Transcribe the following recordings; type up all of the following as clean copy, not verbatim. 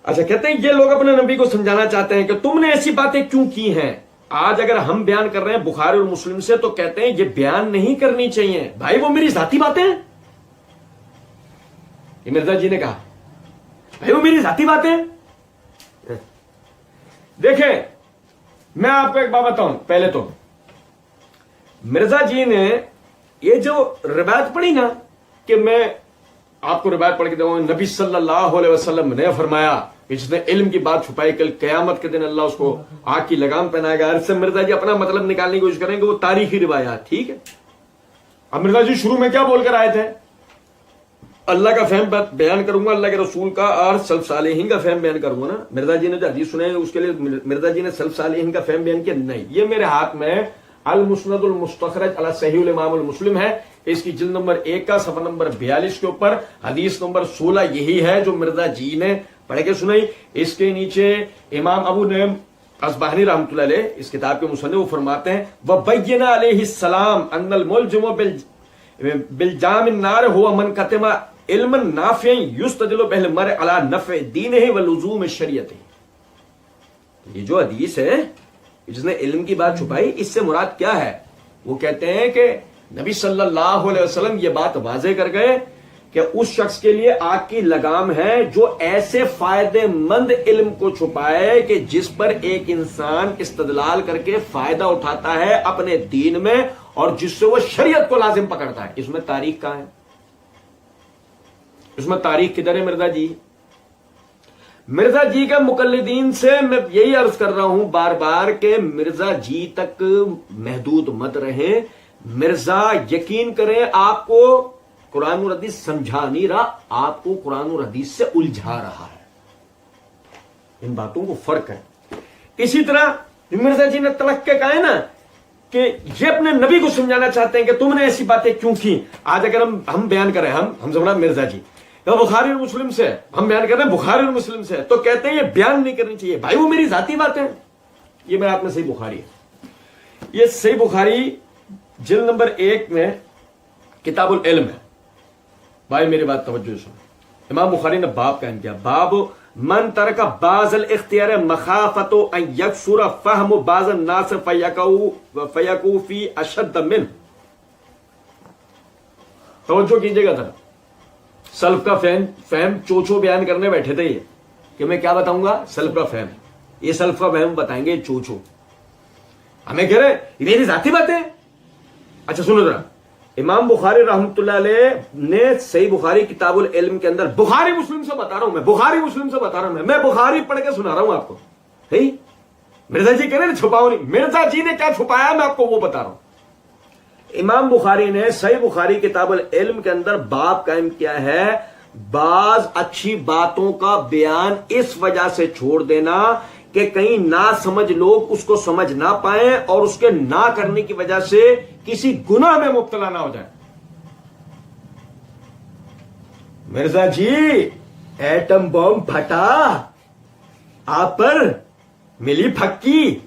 اچھا کہتے ہیں یہ لوگ اپنے نبی کو سمجھانا چاہتے ہیں کہ تم نے ایسی باتیں کیوں کی ہیں. آج اگر ہم بیان کر رہے ہیں بخاری اور مسلم سے تو کہتے ہیں یہ بیان نہیں کرنی چاہیے. بھائی وہ میری ذاتی باتیں ہیں. یہ مرزا جی نے کہا بھائی وہ میری ذاتی باتیں ہیں. دیکھیں میں آپ کو ایک بات بتاؤں. پہلے تو مرزا جی نے یہ جو روایت پڑھی نا کہ میں آپ کو روایت پڑھ کے دوں نبی صلی اللہ علیہ وسلم نے فرمایا کہ جس نے علم کی بات چھپائی کل قیامت کے دن اللہ اس کو آگ کی لگام پہنائے گا. اس سے مرزا جی اپنا مطلب نکالنے کی کوشش کریں گے وہ تاریخی روایات. ٹھیک ہے. اب مرزا جی شروع میں کیا بول کر آئے تھے؟ اللہ کا فہم بیان کروں گا, اللہ کے رسول کا اور سلف صالحین کا فہم بیان کروں گا نا. مرزا جی نے جو حدیث سنے اس کے لیے مرزا جی نے سلف صالحین کا فہم بیان کیا نہیں. یہ میرے ہاتھ میں المسند المستخرج علی صحیح الامام المسلم ہے. اس کی جلد نمبر 1 کا صفحہ نمبر 42 کے اوپر حدیث نمبر 16 یہی ہے جو مرزا جی نے پڑھ کے سنائی. اس کے نیچے امام ابو نعیم اصبہانی رحمۃ اللہ علیہ اس کتاب کے مصنف وہ فرماتے ہیں وَبَيَّنَ عَلَيْهِ السلام ان الملجم بالجام النار هو من كتم علما نافعا يستدل به المرء على نفع دینه ولزوم شریعته. یہ جو حدیث ہے جس نے علم کی بات چھپائی اس سے مراد کیا ہے؟ وہ کہتے ہیں کہ نبی صلی اللہ علیہ وسلم یہ بات واضح کر گئے کہ اس شخص کے لیے آگ کی لگام ہے جو ایسے فائدے مند علم کو چھپائے کہ جس پر ایک انسان استدلال کر کے فائدہ اٹھاتا ہے اپنے دین میں اور جس سے وہ شریعت کو لازم پکڑتا ہے. اس میں تاریخ کہاں ہے؟ اس میں تاریخ کدھر ہے مرزا جی؟ مرزا جی کے مقلدین سے میں یہی عرض کر رہا ہوں بار بار کہ مرزا جی تک محدود مت رہیں. مرزا یقین کریں آپ کو قرآن اور حدیث سمجھا نہیں رہا, آپ کو قرآن اور حدیث سے الجھا رہا ہے. ان باتوں کو فرق ہے. اسی طرح مرزا جی نے تلق کے کہا ہے نا کہ یہ اپنے نبی کو سمجھانا چاہتے ہیں کہ تم نے ایسی باتیں کیوں کی. آج اگر ہم بیان کریں ہم زمانہ مرزا جی بخاری اور مسلم سے ہم بیان کر رہے ہیں بخاری اور مسلم سے تو کہتے ہیں یہ بیان نہیں کرنی چاہیے. بھائی وہ میری ذاتی باتیں. یہ میرے ہاتھ میں صحیح بخاری ہے. یہ صحیح بخاری جلد نمبر 1 میں کتاب العلم ہے. بھائی میری بات توجہ سن. امام بخاری نے باب قائم کیا باب من ترک بعض الاختیار مخافت ان یکثر فهم بعض الناس فیقعوا فی اشد منه. توجہ کیجئے گا ذرا. سلف کا فہم چوچو بیان کرنے بیٹھے تھے یہ کہ میں کیا بتاؤں گا سلف کا فہم. یہ سلف کا فہم بتائیں گے چوچو. ہمیں کہہ رہے یہ میری ذاتی باتیں. اچھا سنو ذرا. امام بخاری رحمۃ اللہ علیہ نے صحیح بخاری کتاب العلم کے اندر بخاری مسلم سے بتا رہا ہوں بخاری مسلم سے بتا رہا ہوں میں بخاری پڑھ کے سنا رہا ہوں آپ کو. مرزا جی کہہ رہے چھپاؤ نہیں. مرزا جی نے کیا چھپایا میں آپ کو وہ بتا رہا ہوں. امام بخاری نے صحیح بخاری کتاب العلم کے اندر باب قائم کیا ہے بعض اچھی باتوں کا بیان اس وجہ سے چھوڑ دینا کہ کہیں نہ سمجھ لوگ اس کو سمجھ نہ پائیں اور اس کے نہ کرنے کی وجہ سے کسی گناہ میں مبتلا نہ ہو جائے. مرزا جی ایٹم بم پھٹا آپ پر ملی پھکی.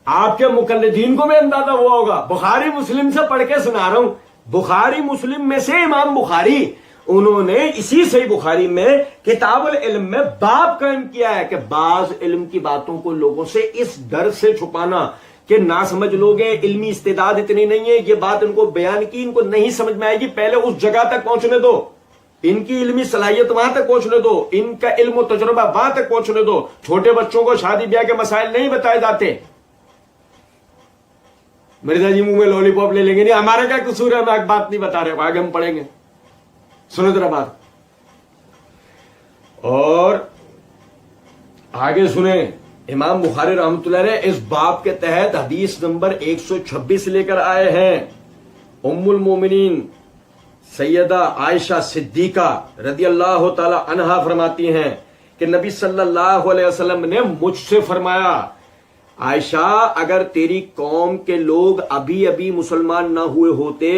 آپ کے مقلدین کو بھی اندازہ ہوا ہوگا. بخاری مسلم سے پڑھ کے سنا رہا ہوں. بخاری مسلم میں سے امام بخاری انہوں نے اسی صحیح بخاری میں کتاب العلم میں باب قائم کیا ہے کہ بعض علم کی باتوں کو لوگوں سے اس ڈر سے چھپانا کہ نہ سمجھ لوگ ہیں, علمی استعداد اتنی نہیں ہے, یہ بات ان کو بیان کی ان کو نہیں سمجھ میں آئے گی, پہلے اس جگہ تک پہنچنے دو, ان کی علمی صلاحیت وہاں تک پہنچنے دو, ان کا علم و تجربہ وہاں تک پہنچنے دو. چھوٹے بچوں کو شادی بیاہ کے مسائل نہیں بتائے جاتے. مرزا جی منہ میں لولی پاپ لے لیں گے, نہیں ہمارا کیا قصور ہے, ہم ایک بات نہیں بتا رہے, آگے ہم پڑھیں گے. سنو ذرا بات اور آگے سنیں. امام بخاری رحمۃ اللہ علیہ اس باب کے تحت حدیث نمبر 126 لے کر آئے ہیں. ام المومنین سیدہ عائشہ صدیقہ رضی اللہ تعالی عنہا فرماتی ہیں کہ نبی صلی اللہ علیہ وسلم نے مجھ سے فرمایا عائشہ اگر تیری قوم کے لوگ ابھی ابھی مسلمان نہ ہوئے ہوتے,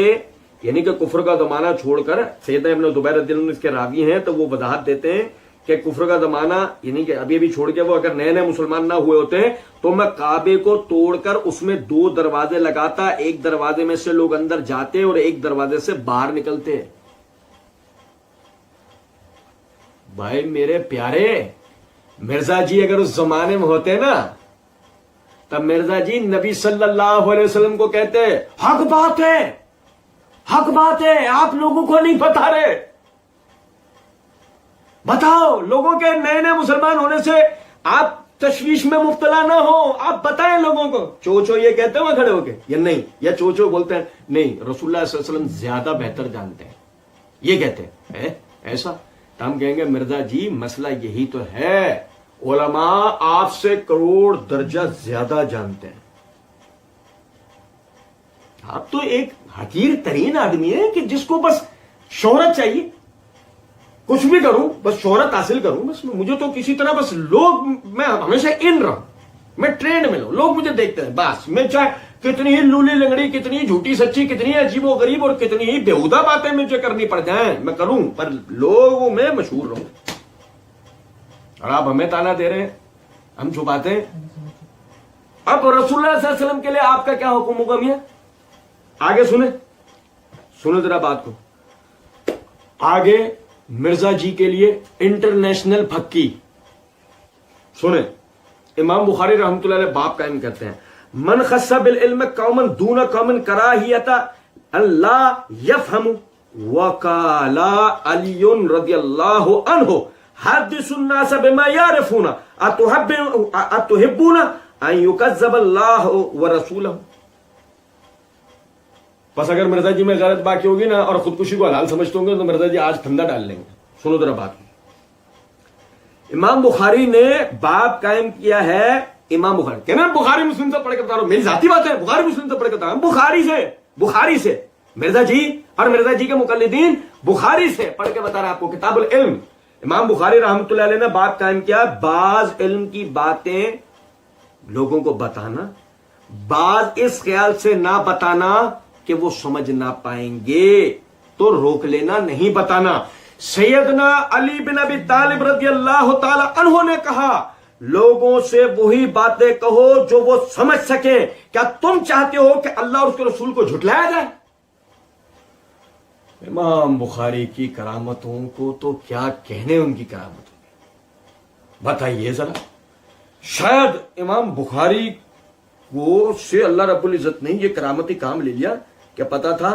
یعنی کہ کفر کا زمانہ چھوڑ کر, سیدنا ابن زبیر رضی اللہ عنہ اس کے راوی ہیں تو وہ وضاحت دیتے ہیں کہ کفر کا زمانہ یعنی کہ ابھی ابھی چھوڑ کے وہ اگر نئے نئے مسلمان نہ ہوئے ہوتے ہیں تو میں کعبے کو توڑ کر اس میں 2 دروازے لگاتا, ایک دروازے میں سے لوگ اندر جاتے اور ایک دروازے سے باہر نکلتے. بھائی میرے پیارے مرزا جی اگر اس زمانے میں ہوتے نا تب مرزا جی نبی صلی اللہ علیہ وسلم کو کہتے حق بات ہے، حق بات ہے، آپ لوگوں کو نہیں بتا رہے، بتاؤ، لوگوں کے نئے نئے مسلمان ہونے سے آپ تشویش میں مبتلا نہ ہو، آپ بتائیں لوگوں کو۔ چوچو یہ کہتے ہیں وہاں کھڑے ہو کے یا نہیں، یا چوچو بولتے ہیں نہیں، رسول اللہ صلی اللہ علیہ وسلم زیادہ بہتر جانتے ہیں، یہ کہتے ہیں ایسا، تو ہم کہیں گے مرزا جی مسئلہ یہی تو ہے، علماء آپ سے کروڑ درجہ زیادہ جانتے ہیں، آپ تو ایک حقیر ترین آدمی ہے کہ جس کو بس شہرت چاہیے، کچھ بھی کروں بس شہرت حاصل کروں، بس مجھے تو کسی طرح بس لوگ، میں ہمیشہ ان رہا، میں ٹرینڈ میں لوں، لوگ مجھے دیکھتے ہیں، بس میں چاہے کتنی ہی لولی لنگڑی، کتنی ہی جھوٹی سچی، کتنی ہی عجیب و غریب اور کتنی ہی بےہودہ باتیں مجھے کرنی پڑ جائیں میں کروں، پر لوگوں میں مشہور رہوں۔ اور آپ ہمیں تانا دے رہے ہیں، ہم چھپاتے ہیں۔ اب رسول اللہ صلی اللہ علیہ وسلم کے لیے آپ کا کیا حکم ہوگا میاں؟ آگے سنیں ذرا بات کو، آگے مرزا جی کے لیے انٹرنیشنل پھکی سنیں۔ امام بخاری رحمۃ اللہ علیہ باب قائم کرتے ہیں، من خص بالعلم قوما دون قوم کراہیت اللہ یفہم، وقال علی رضی اللہ عنہ حدث الناس بما يعرفون اتحبون ان يكذب اللہ ورسولہ۔ بس اگر مرزا جی میں غلط باقی ہوگی نا اور خودکشی کو حلال سمجھتے ہوں گے تو مرزا جی آج پھندا ڈال لیں گے۔ سنو ذرا بات، امام بخاری نے باب قائم کیا ہے، امام بخاری کہنا بخاری مسلم سے پڑھ کے بتا رہا ہوں، میری ذاتی بات ہے، بخاری مسلم سے پڑھ کے بتا رہا ہوں، بخاری سے مرزا جی اور مرزا جی کے مقلدین بخاری سے پڑھ کے بتا رہا آپ کو، کتاب العلم، امام بخاری رحمۃ اللہ علیہ نے باب قائم کیا، بعض علم کی باتیں لوگوں کو بتانا، بعض اس خیال سے نہ بتانا کہ وہ سمجھ نہ پائیں گے تو روک لینا، نہیں بتانا۔ سیدنا علی بن ابی طالب رضی اللہ تعالی عنہ نے کہا لوگوں سے وہی باتیں کہو جو وہ سمجھ سکیں، کیا تم چاہتے ہو کہ اللہ اور اس کے رسول کو جھٹلایا جائے؟ امام بخاری کی کرامتوں کو تو کیا کہنے، ان کی کرامتوں بتائیے ذرا۔ شاید امام بخاری کو سے اللہ رب العزت نے یہ کرامتی کام لے لیا، کیا پتا تھا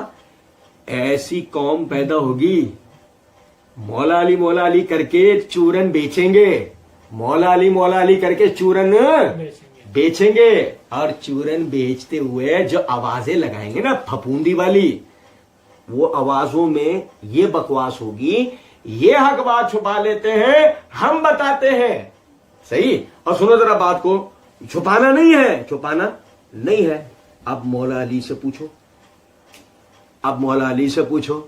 ایسی قوم پیدا ہوگی مولا علی کر کے چورن بیچیں گے، مولا علی کر کے چورن بیچیں گے، اور چورن بیچتے ہوئے جو آوازیں لگائیں گے نا پھپوندی والی، وہ آوازوں میں یہ بکواس ہوگی، یہ حق بات چھپا لیتے ہیں، ہم بتاتے ہیں، صحیح۔ اور سنو ذرا بات کو، چھپانا نہیں ہے۔ اب مولا علی سے پوچھو،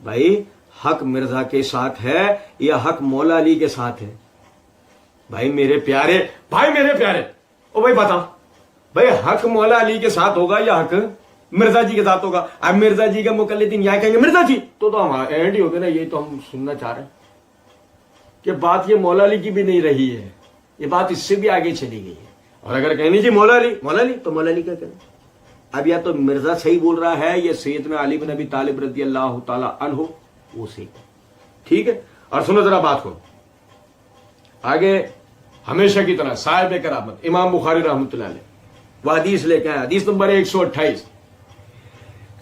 بھائی حق مرزا کے ساتھ ہے یا حق مولا علی کے ساتھ ہے؟ بھائی میرے پیارے او بھائی بتا، بھائی حق مولا علی کے ساتھ ہوگا یا حق مرزا جی کے ساتھ ہوگا؟ اب مرزا جی کا مقلدین یہاں کہیں گے مرزا جی، تو ہم اینڈ ہی ہوگے نا، یہی تو ہم سننا چاہ رہے ہیں کہ بات یہ مولا علی کی بھی نہیں رہی ہے، یہ بات اس سے بھی آگے چلی گئی ہے۔ اور اگر کہنی جی مولا علی تو مولا علی کیا کہیں؟ اب یا تو مرزا صحیح بول رہا ہے یا سیدنا علی بن ابی طالب رضی اللہ تعالی عنہ وہ صحیح، ٹھیک ہے۔ اور سنو ذرا بات کو آگے، ہمیشہ کی طرح صاحب کرامت امام بخاری رحمۃ اللہ علیہ وہ حدیث لے کے آئے، حدیث نمبر 128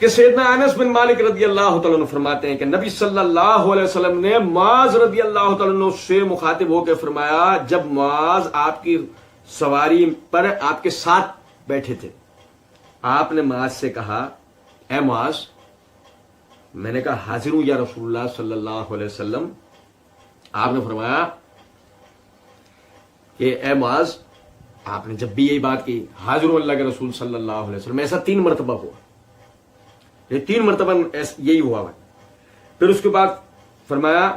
کہ سیدنا انس بن مالک رضی اللہ تعالیٰ عنہ فرماتے ہیں کہ نبی صلی اللہ علیہ وسلم نے معاذ رضی اللہ تعالیٰ عنہ سے مخاطب ہو کے فرمایا، جب معاذ آپ کی سواری پر آپ کے ساتھ بیٹھے تھے، آپ نے معاذ سے کہا اے معاذ، میں نے کہا حاضر ہوں یا رسول اللہ صلی اللہ علیہ وسلم۔ آپ نے فرمایا کہ اے معاذ، آپ نے جب بھی یہی بات کی حاضر ہوں اللہ کے رسول صلی اللہ علیہ وسلم، ایسا 3 مرتبہ ہوا، یہ 3 مرتبہ یہی ہوا ہے۔ پھر اس کے بعد فرمایا،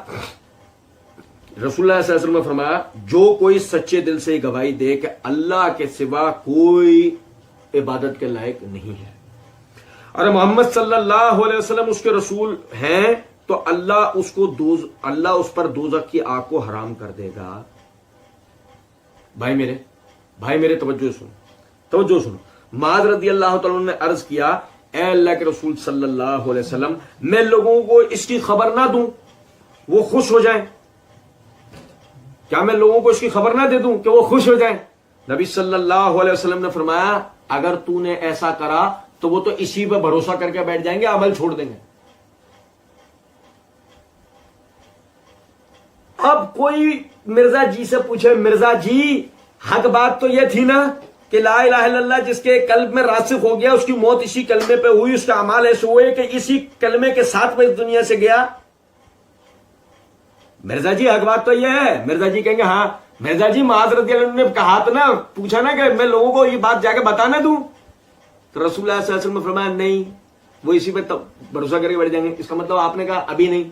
رسول اللہ صلی اللہ علیہ وسلم نے فرمایا جو کوئی سچے دل سے گواہی دے کہ اللہ کے سوا کوئی عبادت کے لائق نہیں ہے اور محمد صلی اللہ علیہ وسلم اس کے رسول ہیں، تو اللہ اس پر دوزخ کی آگ کو حرام کر دے گا۔ بھائی میرے توجہ سن۔ معاذ رضی اللہ تعالیٰ نے عرض کیا اے اللہ کے رسول صلی اللہ علیہ وسلم، میں لوگوں کو اس کی خبر نہ دوں وہ خوش ہو جائیں؟ کیا میں لوگوں کو اس کی خبر نہ دے دوں کہ وہ خوش ہو جائیں؟ نبی صلی اللہ علیہ وسلم نے فرمایا اگر تو نے ایسا کرا تو وہ تو اسی پہ بھروسہ کر کے بیٹھ جائیں گے، عمل چھوڑ دیں گے۔ اب کوئی مرزا جی سے پوچھے مرزا جی حق بات تو یہ تھی نا کہ لا الہ الا اللہ جس کے قلب میں راسخ ہو گیا اس کی موت اسی کلمے پہ ہوئی، اس کا اعمال ایسے ہوئے کہ اسی کلمے کے ساتھ میں اس دنیا سے گیا۔ مرزا جی حق بات تو یہ ہے۔ مرزا جی کہیں گے ہاں۔ مرزا جی معاذ رضی اللہ عنہ نے کہا تھا نا، پوچھا نا کہ میں لوگوں کو یہ بات جا کے بتانا دوں، تو رسول اللہ صلی اللہ علیہ وسلم نے فرمایا نہیں، وہ اسی پہ بھروسہ کر کے بیٹھ جائیں گے۔ اس کا مطلب آپ نے کہا ابھی نہیں،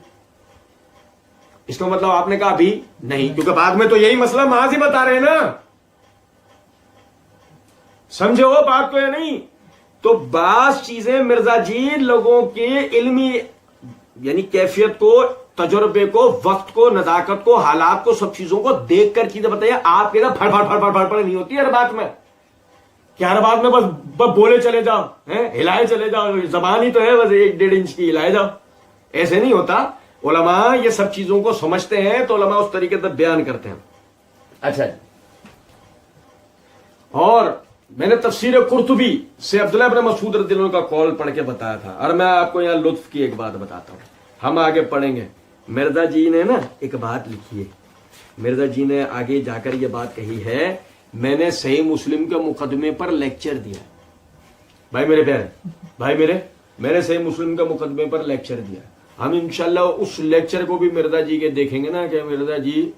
اس کا مطلب آپ نے کہا ابھی نہیں، کیونکہ بعد میں تو یہی مسئلہ معاذ ہی بتا رہے ہیں نا، سمجھے وہ بات کو یا نہیں؟ تو بعض چیزیں مرزا جی لوگوں کے علمی یعنی کیفیت کو، تجربے کو، وقت کو، نزاکت کو، حالات کو، سب چیزوں کو دیکھ کر چیزیں بتائیے۔ آپ کے نا پھڑ پھڑ پھڑ پھڑ پھڑ پھڑ نہیں ہوتی ہر بات میں کہ ہر بات میں بس بولے چلے جاؤ، ہلائے چلے جاؤ، زبان ہی تو ہے بس 1.5 انچ کی، ہلائے جاؤ، ایسے نہیں ہوتا۔ علماء یہ سب چیزوں کو سمجھتے ہیں تو علماء اس طریقے سے بیان کرتے ہیں۔ اچھا جی، اور میں نے تفسیر قرطبی سے عبداللہ ابن مسعود رضی اللہ عنہ کا قول پڑھ کے بتایا تھا، اور میں آپ کو یہاں لطف کی ایک بات بتاتا ہوں، ہم آگے پڑھیں گے۔ مرزا جی نے نا ایک بات لکھی ہے، مرزا جی نے آگے جا کر یہ بات کہی ہے، میں نے صحیح مسلم کے مقدمے پر لیکچر دیا۔ بھائی میرے پیارے بھائی میں نے صحیح مسلم کے مقدمے پر لیکچر دیا۔ ہم انشاءاللہ اس لیکچر کو بھی مرزا جی کے دیکھیں گے نا کہ مرزا جی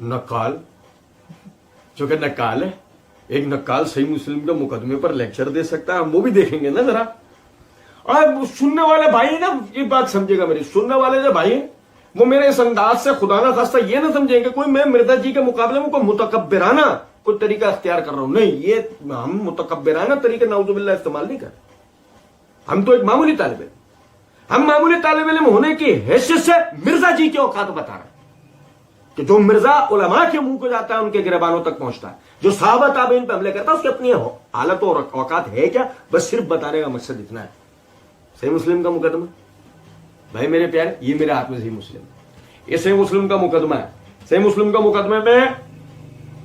نقال، جو کہ نقال ہے، ایک نقال صحیح مسلم کے مقدمے پر لیکچر دے سکتا ہے، ہم وہ بھی دیکھیں گے نا ذرا۔ اور سننے والے بھائی نا یہ بات سمجھے گا، میری سننے والے جو بھائی ہیں وہ میرے اس انداز سے خدا نہ خواستہ یہ نہ سمجھیں کہ کوئی میں مرزا جی کے مقابلے میں کوئی متکبرانہ کوئی طریقہ اختیار کر رہا ہوں، نہیں، یہ ہم متکبرانہ طریقے نعوذ باللہ استعمال نہیں کر رہے، ہم تو ایک معمولی طالب علم، ہم معمولی طالب علم ہونے کی حیثیت سے مرزا جی کے اوقات بتا رہے ہیں کہ جو مرزا علماء کے منہ کو جاتا ہے ان کے گریبانوں تک پہنچتا ہے، جو صحابہ تابعین پہ حملے کرتا ہے اس کی اپنی حالت اور اوقات ہے کیا، بس صرف بتانے کا مقصد اتنا ہے۔ صحیح مسلم کا مقدمہ بھائی میرے پیارے، یہ میرے ہاتھ میں صحیح مسلم، یہ صحیح مسلم کا مقدمہ ہے۔ صحیح مسلم کا مقدمے میں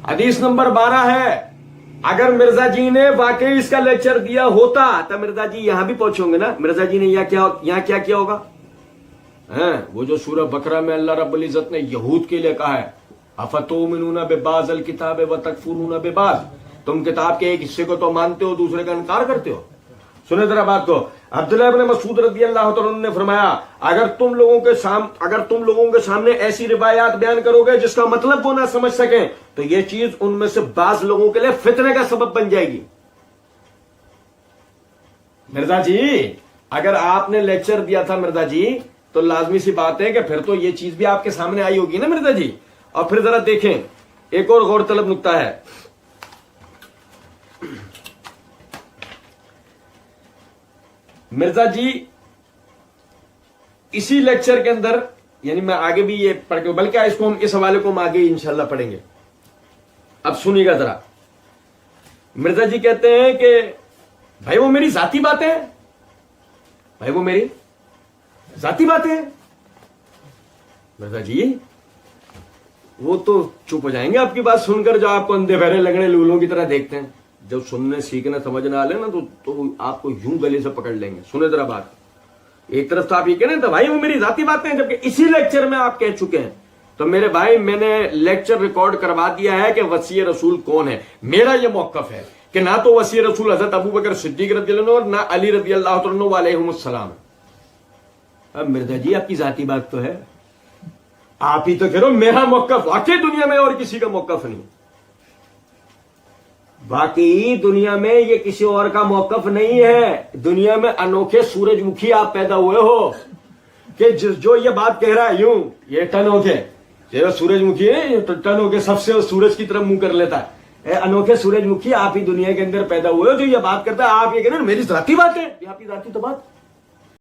حدیث نمبر 12 ہے۔ اگر مرزا جی نے واقعی اس کا لیکچر دیا ہوتا تو مرزا جی یہاں بھی پہنچے ہوں گے نا، مرزا جی نے یہاں کیا کیا ہوگا؟ وہ جو سورہ بقرہ میں اللہ رب العزت نے یہود کے لیے کہا ہے افتؤمنون ببعض الکتاب وتکفرون ببعض، تم کتاب کے ایک حصے کو تو مانتے ہو دوسرے کا انکار کرتے ہو۔ سنیں ذرا بات کو، عبداللہ ابن مسعود رضی اللہ تعالیٰ عنہ نے فرمایا اگر تم لوگوں کے سامنے ایسی روایات بیان کرو گے جس کا مطلب وہ نہ سمجھ سکیں تو یہ چیز ان میں سے بعض لوگوں کے لیے فتنے کا سبب بن جائے گی۔ مرزا جی اگر آپ نے لیکچر دیا تھا مرزا جی تو لازمی سی بات ہے کہ پھر تو یہ چیز بھی آپ کے سامنے آئی ہوگی نا مرزا جی۔ اور پھر ذرا دیکھیں ایک اور غور طلب نقطہ ہے، مرزا جی اسی لیکچر کے اندر، یعنی میں آگے بھی یہ پڑھ کے، بلکہ اس کو ہم اس حوالے کو ہم آگے انشاءاللہ پڑھیں گے۔ اب سنیے گا ذرا، مرزا جی کہتے ہیں کہ بھائی وہ میری ذاتی باتیں ہیں، بھائی وہ میری ذاتی باتیں ہیں۔ مرزا جی وہ تو چپ ہو جائیں گے آپ کی بات سن کر، جو آپ کو اندھے بہرے لگڑے لولوں کی طرح دیکھتے ہیں، جب سننے سیکھنے سمجھنے والے نا تو آپ کو یوں گلے سے پکڑ لیں گے۔ سنیں ذرا بات، ایک طرف تو آپ یہ کہہ رہے ہیں تو بھائی وہ میری ذاتی باتیں ہیں، جبکہ اسی لیکچر میں آپ کہہ چکے ہیں تو میرے بھائی میں نے لیکچر ریکارڈ کروا دیا ہے کہ وصی رسول کون ہے۔ میرا یہ موقف ہے کہ نہ تو وصی رسول حضرت ابوبکر صدیق رضی اللہ عنہ اور نہ علی رضی اللہ عنہ علیہم السلام۔ اب مرزا جی آپ کی ذاتی بات تو ہے، آپ ہی تو کہہ رہو میرا موقف، واقعی دنیا میں اور کسی کا موقف نہیں، باقی دنیا میں یہ کسی اور کا موقف نہیں ہے۔ دنیا میں انوکھے سورج مکھی آپ پیدا ہوئے ہو کہ جو یہ بات کہہ رہا ہے یوں یہ ٹن ہو کے، یہ سورج مکھی ہے ٹن ہو کے سب سے سورج کی طرف منہ کر لیتا ہے، انوکھے سورج مکھی آپ ہی دنیا کے اندر پیدا ہوئے ہو جو یہ بات کرتا ہے، آپ یہ کہہ رہے ہیں میری ذاتی بات ہے، یہ آپ کی ذاتی تو بات